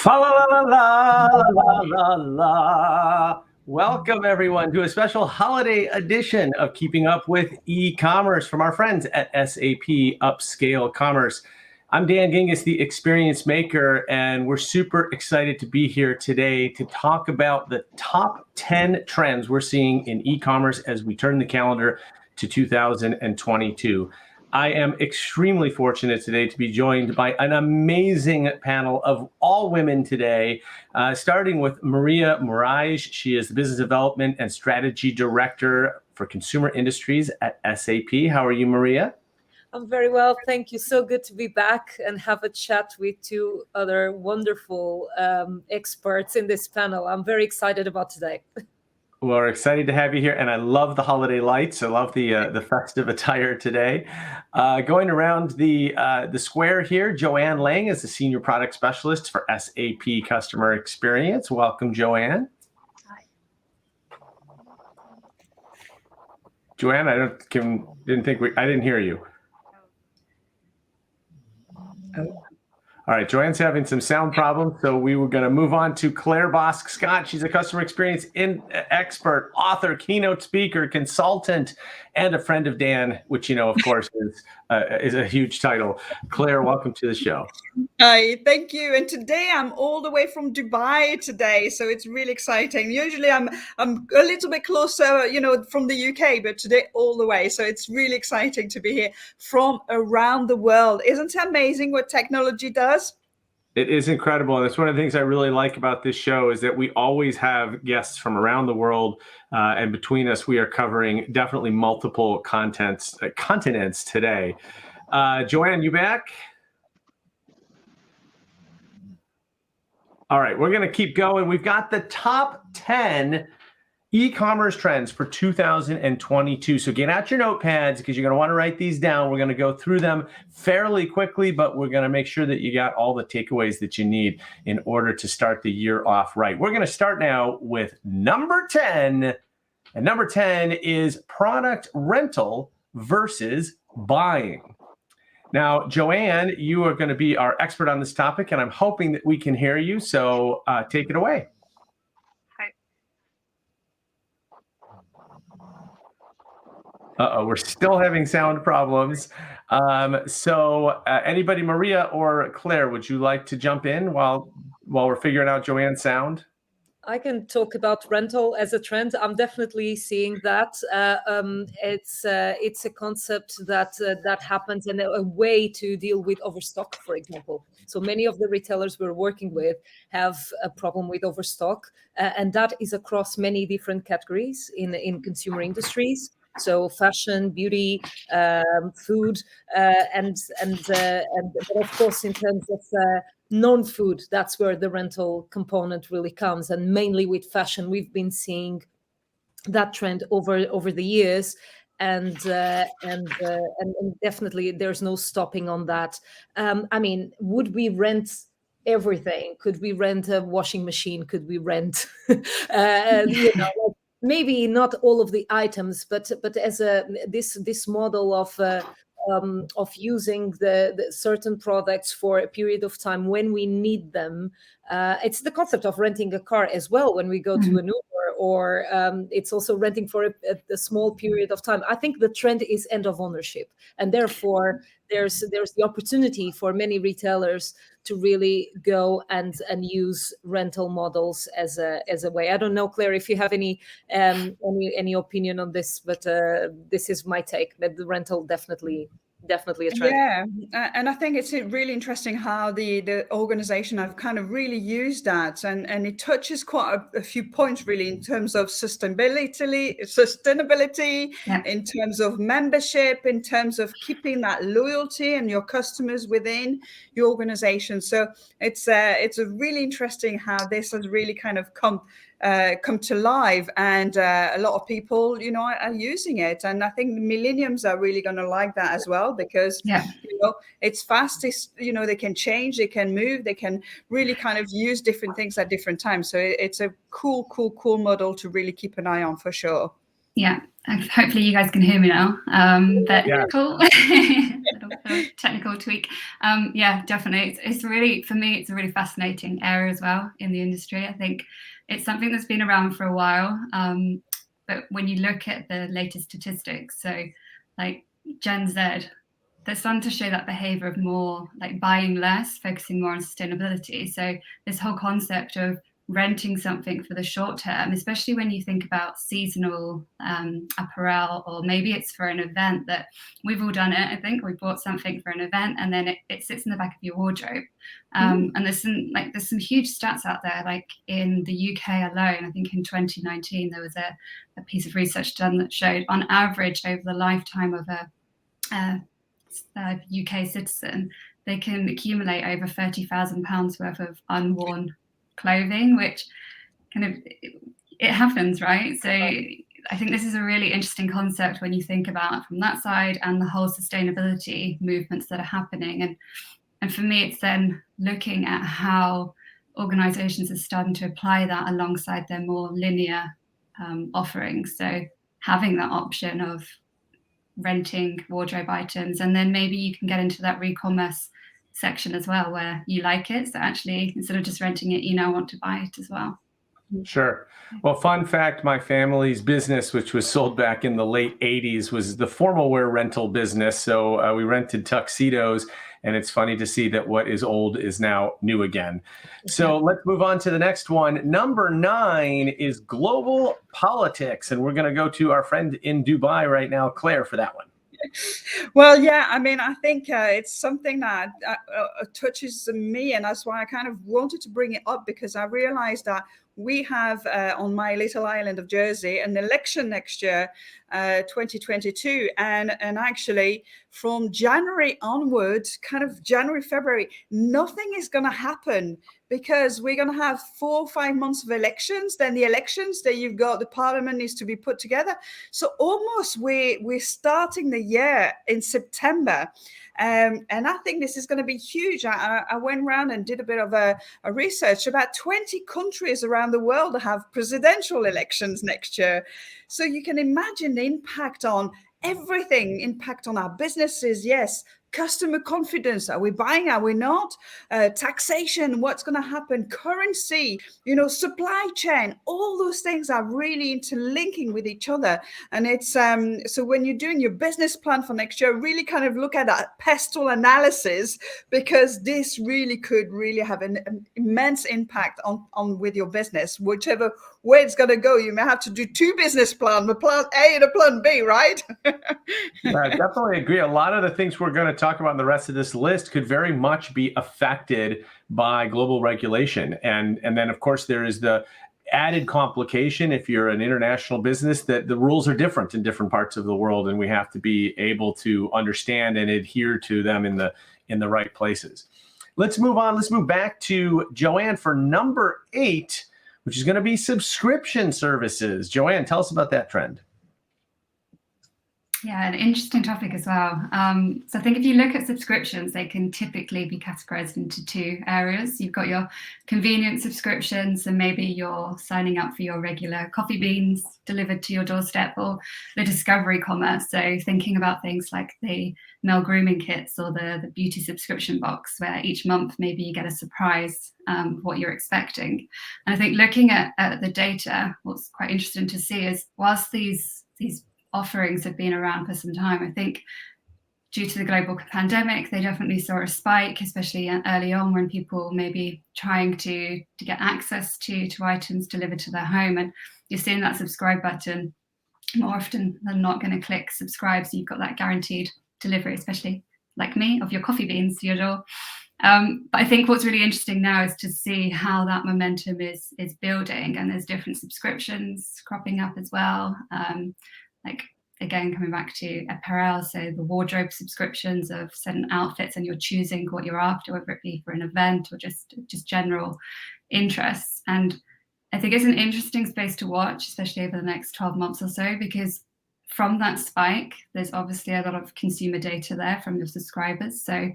Fa la la la la la la la. Welcome everyone to a special holiday edition of Keeping Up with E-commerce from our friends at SAP Upscale Commerce. I'm Dan Gingiss, the Experience Maker, and we're super excited to be here today to talk about the top 10 trends we're seeing in e-commerce as we turn the calendar to 2022. I am extremely fortunate today to be joined by an amazing panel of all women today, starting with Maria Moraes. She is the Business Development and Strategy Director for Consumer Industries at SAP. How are you, Maria? I'm very well, thank you. So good to be back and have a chat with two other wonderful experts in this panel. I'm very excited about today. We're excited to have you here, and I love the holiday lights. I love the festive attire today. Going around the square here, Joanne Lang is the Senior Product Specialist for SAP Customer Experience. Welcome, Joanne. Hi. Joanne, I didn't hear you. Oh. All right, Joanne's having some sound problems, so we were going to move on to Claire Bosk-Scott. She's a customer experience expert, author, keynote speaker, consultant, and a friend of Dan, which, of course, is a huge title. Claire, welcome to the show. Hi, thank you. And today I'm all the way from Dubai today, so it's really exciting. Usually I'm a little bit closer, from the UK, but today all the way. So it's really exciting to be here from around the world. Isn't it amazing what technology does? It is incredible. And it's one of the things I really like about this show is that we always have guests from around the world. And between us, we are covering definitely multiple continents today. Joanne, you back? All right, we're going to keep going. We've got the top 10 e-commerce trends for 2022. So get out your notepads because you're going to want to write these down. We're going to go through them fairly quickly, but we're going to make sure that you got all the takeaways that you need in order to start the year off right. We're going to start now with number 10. And number 10 is product rental versus buying. Now, Joanne, you are going to be our expert on this topic, and I'm hoping that we can hear you. So take it away. Uh-oh, we're still having sound problems. So anybody, Maria or Claire, would you like to jump in while we're figuring out Joanne's sound? I can talk about rental as a trend. I'm definitely seeing that. It's a concept that happens and a way to deal with overstock, for example. So many of the retailers we're working with have a problem with overstock, and that is across many different categories in consumer industries. So fashion, beauty, food, and of course in terms of non-food, that's where the rental component really comes. And mainly with fashion, we've been seeing that trend over the years, and definitely there's no stopping on that. Would we rent everything? Could we rent a washing machine? Could we rent maybe not all of the items, but as this model of using the certain products for a period of time when we need them. It's the concept of renting a car as well when we go to an Uber, or it's also renting for a small period of time. I think the trend is end of ownership, and therefore there's the opportunity for many retailers to really go and use rental models as a way. I don't know, Claire, if you have any opinion on this, but this is my take, that the rental definitely a trend. Yeah, and I think it's really interesting how the organization have kind of really used that, and it touches quite a few points really in terms of sustainability, yeah, in terms of membership, in terms of keeping that loyalty and your customers within your organization. So it's a really interesting how this has really kind of come to life, and a lot of people are using it, and I think the millennials are really going to like that as well, because it's fast, they can change, they can move, they can really kind of use different things at different times. So it's a cool model to really keep an eye on for sure. Yeah, hopefully you guys can hear me now. But Yeah. cool. a technical tweak. Yeah, definitely. It's really, for me, it's a really fascinating area as well in the industry. I think it's something that's been around for a while. But when you look at the latest statistics, so like Gen Z, they're starting to show that behavior of more like buying less, focusing more on sustainability. So this whole concept of renting something for the short term, especially when you think about seasonal apparel, or maybe it's for an event that we've all done it. I think we bought something for an event and then it sits in the back of your wardrobe. And there's some huge stats out there, like in the UK alone, I think in 2019, there was a piece of research done that showed on average over the lifetime of a UK citizen, they can accumulate over £30,000 worth of unworn clothing, which kind of, it happens, right? So I think this is a really interesting concept when you think about it from that side, and the whole sustainability movements that are happening. And for me, it's then looking at how organizations are starting to apply that alongside their more linear offerings. So having that option of renting wardrobe items, and then maybe you can get into that re-commerce section as well, where you like it, so actually instead of just renting it, you now want to buy it as well. Sure. Well, fun fact, my family's business, which was sold back in the late 80s, was the formal wear rental business. So we rented tuxedos, and it's funny to see that what is old is now new again. So let's move on to the next one. Number 9 is global politics, and we're going to go to our friend in Dubai right now, Claire, for that one. Well, yeah, I mean, I think it's something that touches me, and that's why I kind of wanted to bring it up, because I realized that we have on my little island of Jersey an election next year, 2022, and actually from January onwards, kind of January, February, nothing is going to happen, because we're going to have 4 or 5 months of elections. Then the elections, then you've got the parliament needs to be put together. So almost we're starting the year in September. And I think this is going to be huge. I went around and did a bit of a research. About 20 countries around the world have presidential elections next year. So you can imagine the impact on everything, impact on our businesses. Yes. Customer confidence. Are we buying? Are we not? Taxation. What's going to happen? Currency, supply chain. All those things are really interlinking with each other. And it's so when you're doing your business plan for next year, really kind of look at that pestle analysis, because this really could really have an immense impact on with your business, whichever way it's going to go. You may have to do 2 business plans, a plan A and a plan B, right? I definitely agree. A lot of the things we're going to talk about in the rest of this list could very much be affected by global regulation. And then, of course, there is the added complication, if you're an international business, that the rules are different in different parts of the world, and we have to be able to understand and adhere to them in the right places. Let's move on. Let's move back to Joanne for number 8, which is going to be subscription services. Joanne, tell us about that trend. Yeah, an interesting topic as well. So I think if you look at subscriptions, they can typically be categorized into 2 areas. You've got your convenient subscriptions, and maybe you're signing up for your regular coffee beans delivered to your doorstep, or the discovery commerce. So thinking about things like the male grooming kits or the beauty subscription box, where each month maybe you get a surprise what you're expecting. And I think looking at the data, what's quite interesting to see is whilst these offerings have been around for some time, I think due to the global pandemic, they definitely saw a spike, especially early on, when people may be trying to get access to items delivered to their home. And you're seeing that subscribe button more often than not going to click subscribe. So you've got that guaranteed delivery, especially like me, of your coffee beans to your door. But I think what's really interesting now is to see how that momentum is building, and there's different subscriptions cropping up as well. Like, again, coming back to apparel, so the wardrobe subscriptions of certain outfits, and you're choosing what you're after, whether it be for an event or just general interests. And I think it's an interesting space to watch, especially over the next 12 months or so, because from that spike, there's obviously a lot of consumer data there from your subscribers. So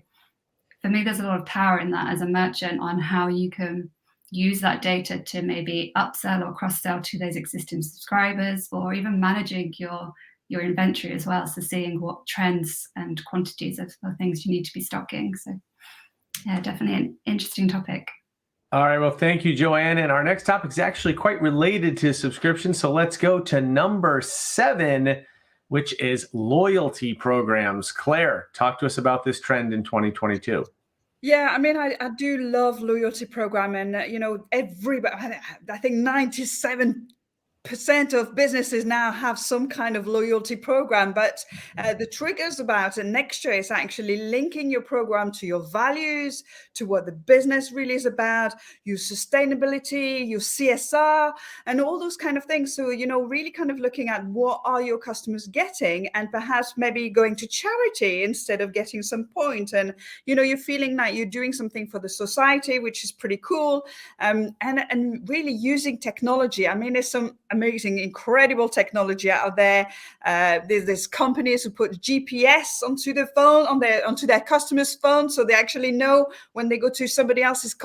for me, there's a lot of power in that as a merchant, on how you can use that data to maybe upsell or cross-sell to those existing subscribers, or even managing your your inventory as well. So seeing what trends and quantities of things you need to be stocking. So yeah, definitely an interesting topic. All right, well, thank you, Joanne. And our next topic is actually quite related to subscription. So let's go to number 7, which is loyalty programs. Claire, talk to us about this trend in 2022. Yeah, I mean, I do love loyalty program, and everybody. I think 97% of businesses now have some kind of loyalty program, but the triggers about it next year is actually linking your program to your values, to what the business really is about, your sustainability, your CSR, and all those kind of things. So, really kind of looking at what are your customers getting, and perhaps maybe going to charity instead of getting some point. And, you're feeling like you're doing something for the society, which is pretty cool. And really using technology. I mean, there's some amazing, incredible technology out there. There's companies who put GPS onto the phone, onto their customers' phone, so they actually know when they go to somebody else's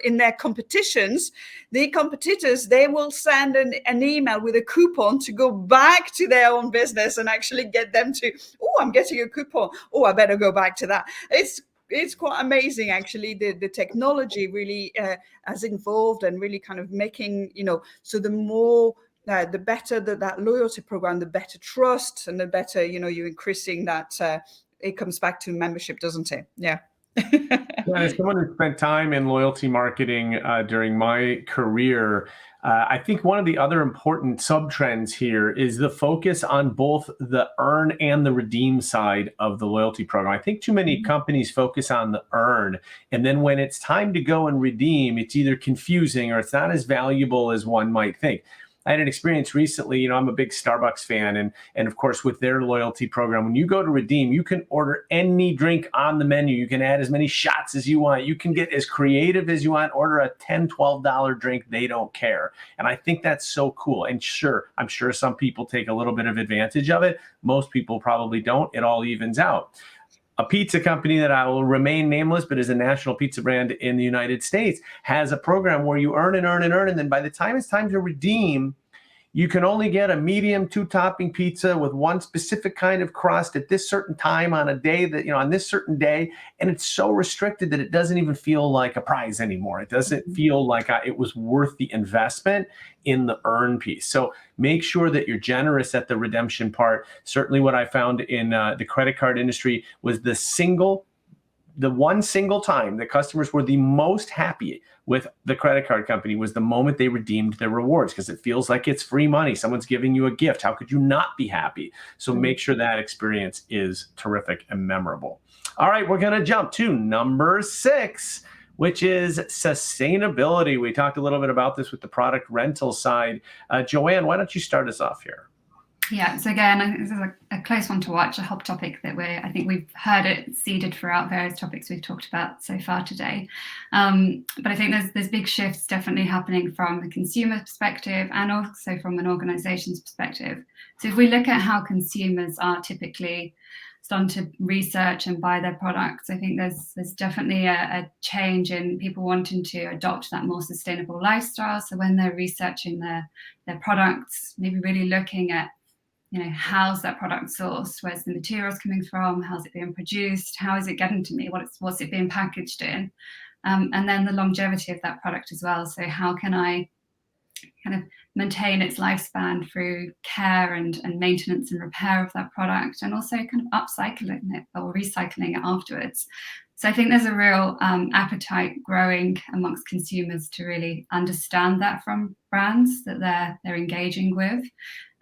in their competitions, the competitors, they will send an email with a coupon to go back to their own business and actually get them to, oh, I'm getting a coupon. Oh, I better go back to that. It's quite amazing, actually. The technology really has evolved and really kind of making, so the more the better that loyalty program, the better trust, and the better, you're increasing that. It comes back to membership, doesn't it? Yeah. Yeah, as someone who spent time in loyalty marketing during my career, I think one of the other important sub-trends here is the focus on both the earn and the redeem side of the loyalty program. I think too many companies focus on the earn, and then when it's time to go and redeem, it's either confusing or it's not as valuable as one might think. I had an experience recently, I'm a big Starbucks fan, and of course with their loyalty program, when you go to redeem, you can order any drink on the menu. You can add as many shots as you want. You can get as creative as you want, order a $10, $12 drink. They don't care. And I think that's so cool. And sure, I'm sure some people take a little bit of advantage of it. Most people probably don't. It all evens out. A pizza company that I will remain nameless, but is a national pizza brand in the United States, has a program where you earn and earn and earn. And then by the time it's time to redeem, you can only get a medium 2-topping pizza with one specific kind of crust at this certain time on a day that, on this certain day. And it's so restricted that it doesn't even feel like a prize anymore. It doesn't feel like it was worth the investment in the earn piece. So make sure that you're generous at the redemption part. Certainly what I found in the credit card industry was the one single time that customers were the most happy with the credit card company was the moment they redeemed their rewards, because it feels like it's free money. Someone's giving you a gift. How could you not be happy? So make sure that experience is terrific and memorable. All right, we're going to jump to number 6, which is sustainability. We talked a little bit about this with the product rental side. Joanne, why don't you start us off here? Yeah, so again, I think this is a close one to watch, a hot topic that I think we've heard it seeded throughout various topics we've talked about so far today. But I think there's big shifts definitely happening from a consumer perspective and also from an organization's perspective. So if we look at how consumers are typically starting to research and buy their products, I think there's definitely a change in people wanting to adopt that more sustainable lifestyle. So when they're researching their products, maybe really looking at how's that product sourced? Where's the materials coming from? How's it being produced? How is it getting to me? What's it being packaged in? And then the longevity of that product as well. So how can I kind of maintain its lifespan through care and maintenance and repair of that product, and also kind of upcycling it or recycling it afterwards. So I think there's a real appetite growing amongst consumers to really understand that from brands that they're engaging with.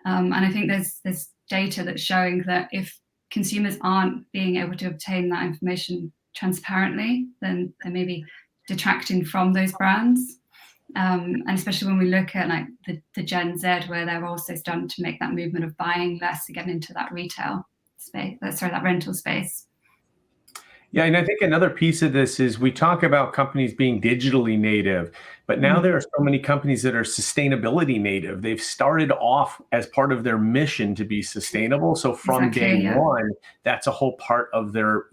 And I think there's data that's showing that if consumers aren't being able to obtain that information transparently, then they're maybe detracting from those brands. And especially when we look at like the Gen Z, where they're also starting to make that movement of buying less to get into that retail space, that rental space. Yeah, and I think another piece of this is we talk about companies being digitally native, but now there are so many companies that are sustainability native. They've started off as part of their mission to be sustainable. So from day one, that's a whole part of their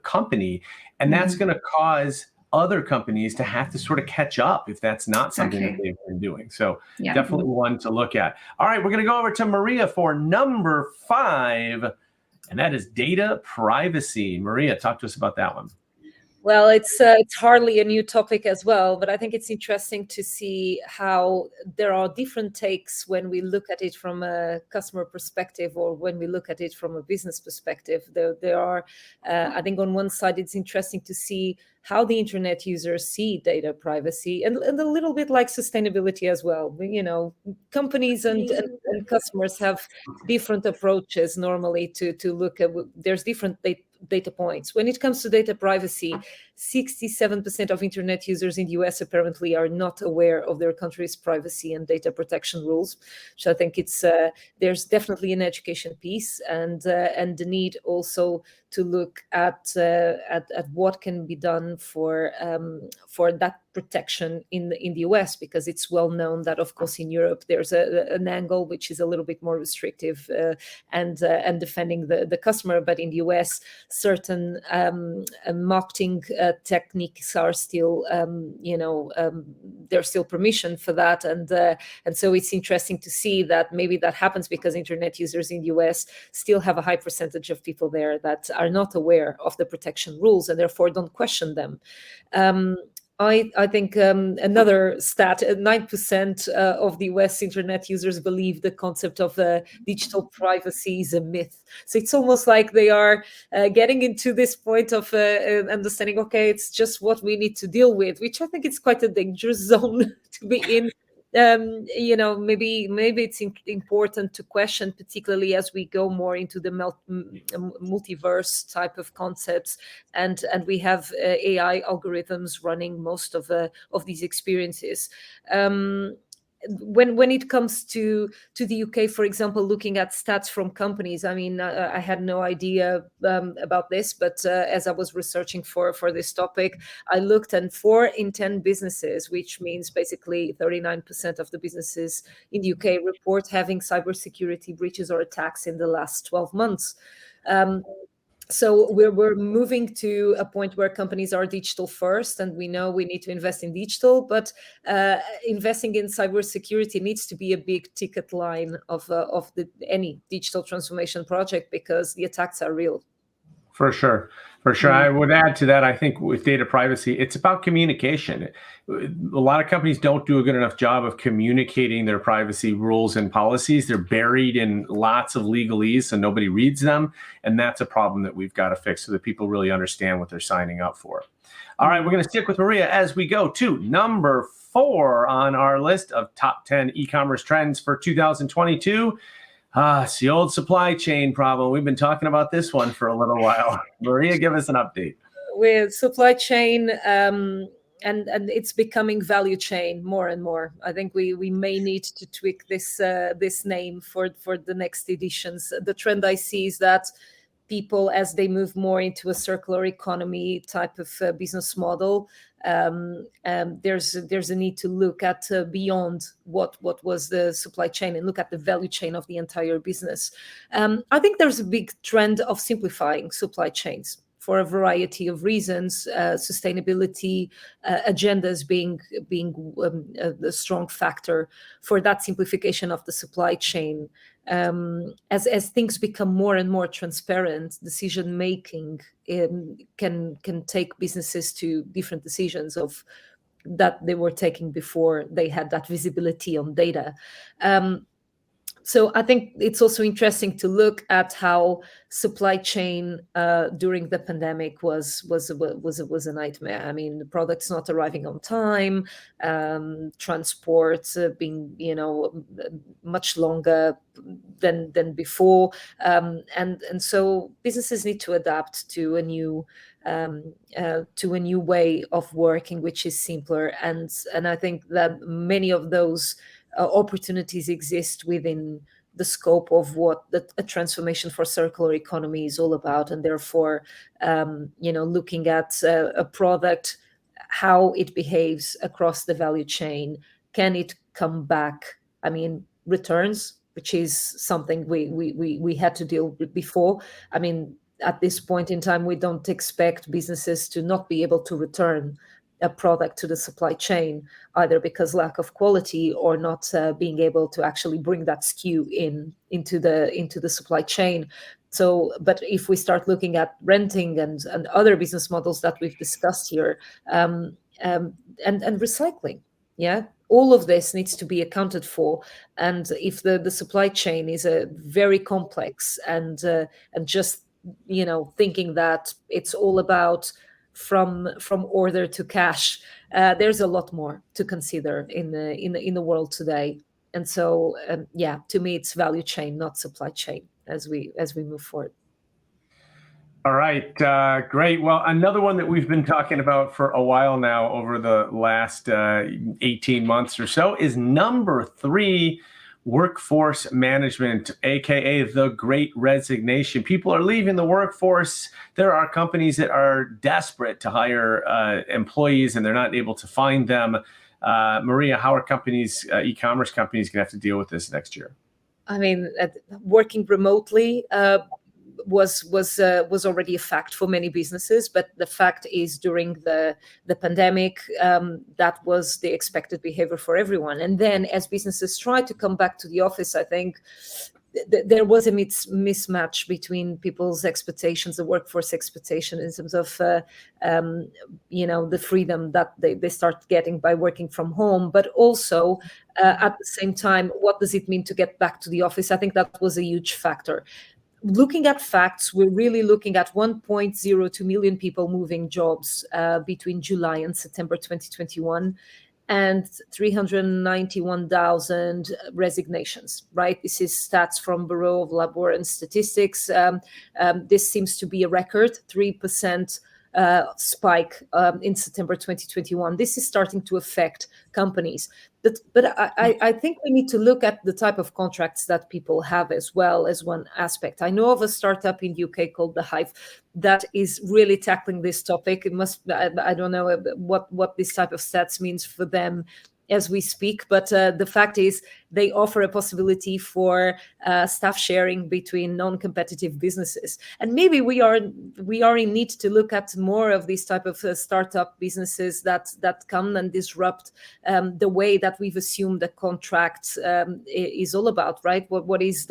company. And that's going to cause other companies to have to sort of catch up if that's not something that they've been doing. So definitely one to look at. All right, we're going to go over to Maria for number 5, and that is data privacy. Maria, talk to us about that one. Well, it's hardly a new topic as well, but I think it's interesting to see how there are different takes when we look at it from a customer perspective or when we look at it from a business perspective. There are, I think on one side, it's interesting to see how the internet users see data privacy and a little bit like sustainability as well. You know, companies and customers have different approaches normally to look at, there's different data points. When it comes to data privacy, 67% of internet users in the US apparently are not aware of their country's privacy and data protection rules. So I think it's there's definitely an education piece and the need also to look at what can be done for that protection in the US, because it's well known that, of course, in Europe there's an angle which is a little bit more restrictive and defending the customer, but in the US certain marketing techniques are still there's still permission for that, and so it's interesting to see that maybe that happens because internet users in the US still have a high percentage of people there that are not aware of the protection rules and therefore don't question them. I think another stat, 9% of the US internet users believe the concept of digital privacy is a myth. So it's almost like they are getting into this point of understanding, okay, it's just what we need to deal with, which I think is quite a dangerous zone to be in. Maybe it's important to question, particularly as we go more into the multiverse type of concepts, and we have AI algorithms running most of these experiences. When it comes to the UK, for example, looking at stats from companies, I mean, I had no idea about this, but as I was researching for this topic, I looked, and 4 in 10 businesses, which means basically 39% of the businesses in the UK, report having cybersecurity breaches or attacks in the last 12 months. So we're moving to a point where companies are digital first, and we know we need to invest in digital, but investing in cybersecurity needs to be a big ticket line of any digital transformation project, because the attacks are real. For sure. I would add to that, I think with data privacy, it's about communication. A lot of companies don't do a good enough job of communicating their privacy rules and policies. They're buried in lots of legalese, so nobody reads them. And that's a problem that we've got to fix so that people really understand what they're signing up for. All right, we're going to stick with Maria as we go to number 4 on our list of top 10 e-commerce trends for 2022. It's the old supply chain problem. We've been talking about this one for a little while. Maria, give us an update. With supply chain, and it's becoming value chain more and more. I think we may need to tweak this name for the next editions. The trend I see is that people, as they move more into a circular economy type of business model, there's a need to look at beyond what was the supply chain and look at the value chain of the entire business. I think there's a big trend of simplifying supply chains for a variety of reasons, sustainability agendas being a strong factor for that simplification of the supply chain. As things become more and more transparent, decision making can take businesses to different decisions of that they were taking before they had that visibility on data. So I think it's also interesting to look at how supply chain during the pandemic was a nightmare. I mean, the products not arriving on time, transport being much longer than before, and so businesses need to adapt to a new way of working, which is simpler. And I think that many of those opportunities exist within the scope of what a transformation for circular economy is all about, and therefore, looking at a product, how it behaves across the value chain. Can it come back? I mean, returns, which is something we had to deal with before. I mean, at this point in time, we don't expect businesses to not be able to return a product to the supply chain, either because lack of quality or not being able to actually bring that SKU into the supply chain. So, but if we start looking at renting and other business models that we've discussed here, and recycling, yeah, all of this needs to be accounted for. And if the supply chain is a very complex and just thinking that it's all about from order to cash, there's a lot more to consider in the world today. And so, yeah, to me, it's value chain, not supply chain, as we move forward. All right, great. Well, another one that we've been talking about for a while now over the last 18 months or so is number 3, workforce management, aka the Great Resignation. People are leaving the workforce. There are companies that are desperate to hire employees and they're not able to find them. Maria, how are companies, e-commerce companies, going to have to deal with this next year? I mean, working remotely was already a fact for many businesses, but the fact is during the pandemic, that was the expected behavior for everyone. And then as businesses tried to come back to the office, I think there was a mismatch between people's expectations, the workforce expectation in terms of the freedom that they start getting by working from home, but also at the same time, what does it mean to get back to the office? I think that was a huge factor. Looking at facts, we're really looking at 1.02 million people moving jobs between July and September 2021, and 391,000 resignations, right? This is stats from Bureau of Labor and Statistics. This seems to be a record, 3% spike in September 2021. This is starting to affect companies. But I think we need to look at the type of contracts that people have as well as one aspect. I know of a startup in the UK called The Hive that is really tackling this topic. It must, I don't know what this type of stats means for them as we speak, but the fact is they offer a possibility for staff sharing between non-competitive businesses. And maybe we are in need to look at more of these type of startup businesses that come and disrupt the way that we've assumed the contract is all about, right? What is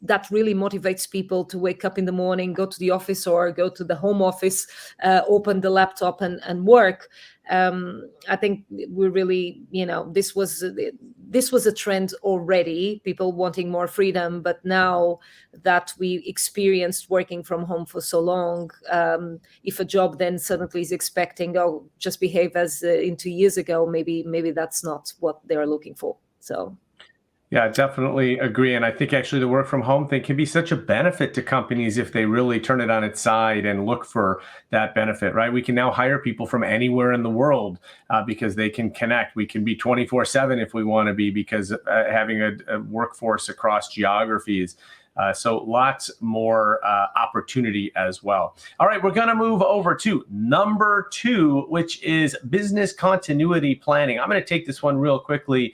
that really motivates people to wake up in the morning, go to the office or go to the home office, open the laptop and work. I think we're really, this was a trend already, people wanting more freedom. But now that we experienced working from home for so long, if a job then suddenly is expecting, just behave as in 2 years ago, maybe that's not what they're looking for. So. Yeah, definitely agree. And I think actually the work from home thing can be such a benefit to companies if they really turn it on its side and look for that benefit, right? We can now hire people from anywhere in the world because they can connect. We can be 24/7 if we want to be, because having a workforce across geographies. So lots more opportunity as well. All right, we're going to move over to number 2, which is business continuity planning. I'm going to take this one real quickly.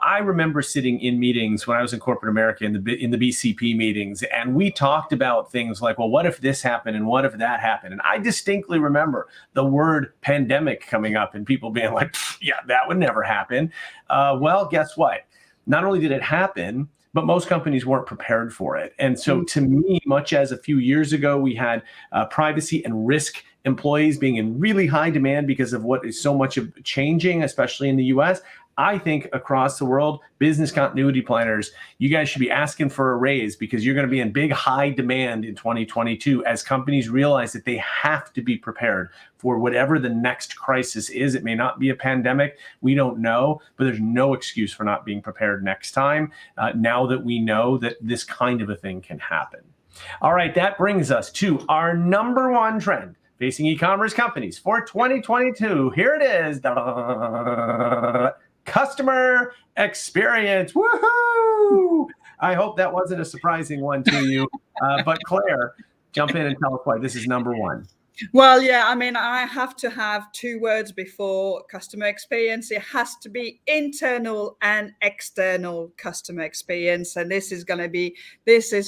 I remember sitting in meetings when I was in corporate America in the BCP meetings, and we talked about things like, well, what if this happened and what if that happened? And I distinctly remember the word pandemic coming up and people being like, yeah, that would never happen. Well, guess what? Not only did it happen, but most companies weren't prepared for it. And so to me, much as a few years ago, we had privacy and risk employees being in really high demand because of what is so much of changing, especially in the US, I think across the world, business continuity planners, you guys should be asking for a raise because you're going to be in big, high demand in 2022 as companies realize that they have to be prepared for whatever the next crisis is. It may not be a pandemic. We don't know, but there's no excuse for not being prepared next time now that we know that this kind of a thing can happen. All right, that brings us to our number 1 trend facing e-commerce companies for 2022. Here it is. Customer experience. Woohoo! I hope that wasn't a surprising one to you. But Claire, jump in and tell us why this is number 1. Well, yeah, I mean, I have to have two words before customer experience. It has to be internal and external customer experience. And this is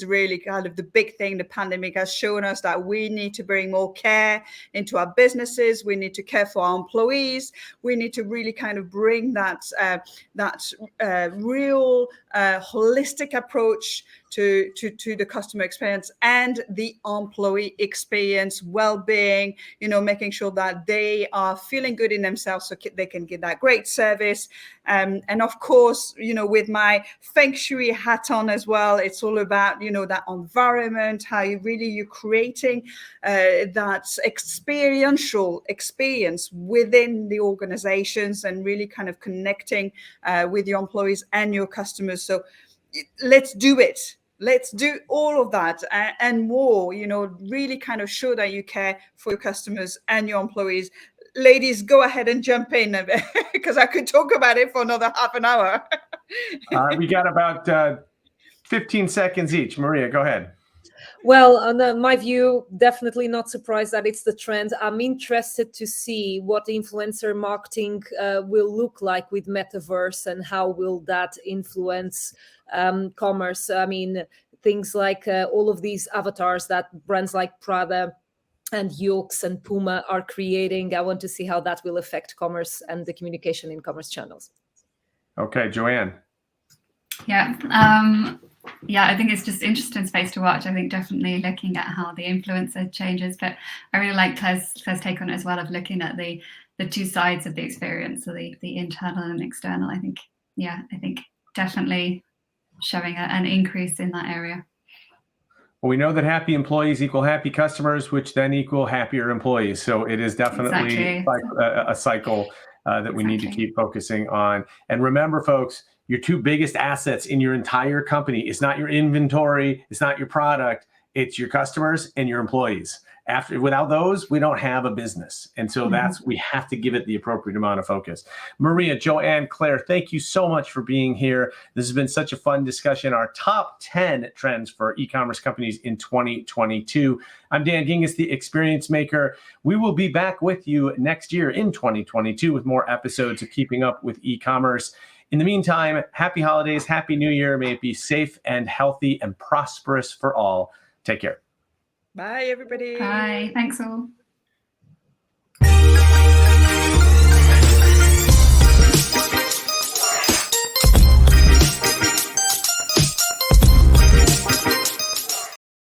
really kind of the big thing. The pandemic has shown us that we need to bring more care into our businesses. We need to care for our employees. We need to really kind of bring that real holistic approach to the customer experience and the employee experience, well-being, making sure that they are feeling good in themselves so they can get that great service. And of course, with my feng shui hat on as well, it's all about, that environment, how you're creating that experiential experience within the organizations and really kind of connecting with your employees and your customers. So let's do it. Let's do all of that and more, really kind of show that you care for your customers and your employees. Ladies, go ahead and jump in because I could talk about it for another half an hour. We got about 15 seconds each. Maria, go ahead. Well, on my view, definitely not surprised that it's the trend. I'm interested to see what influencer marketing will look like with metaverse and how will that influence commerce. I mean, things like all of these avatars that brands like Prada and Yux and Puma are creating. I want to see how that will affect commerce and the communication in commerce channels. Okay, Joanne. Yeah. I think it's just interesting space to watch. I think definitely looking at how the influencer changes, but I really like Claire's take on it as well of looking at the two sides of the experience, so the internal and external. I think definitely showing an increase in that area. Well, we know that happy employees equal happy customers, which then equal happier employees. So it is definitely a cycle that we need to keep focusing on. And remember, folks, your two biggest assets in your entire company is not your inventory, it's not your product, it's your customers and your employees. Without those, we don't have a business. And so we have to give it the appropriate amount of focus. Maria, Joanne, Claire, thank you so much for being here. This has been such a fun discussion. Our top 10 trends for e-commerce companies in 2022. I'm Dan Gingiss, the Experience Maker. We will be back with you next year in 2022 with more episodes of Keeping Up with E-commerce. In the meantime, happy holidays, happy new year. May it be safe and healthy and prosperous for all. Take care. Bye, everybody. Bye. Thanks all.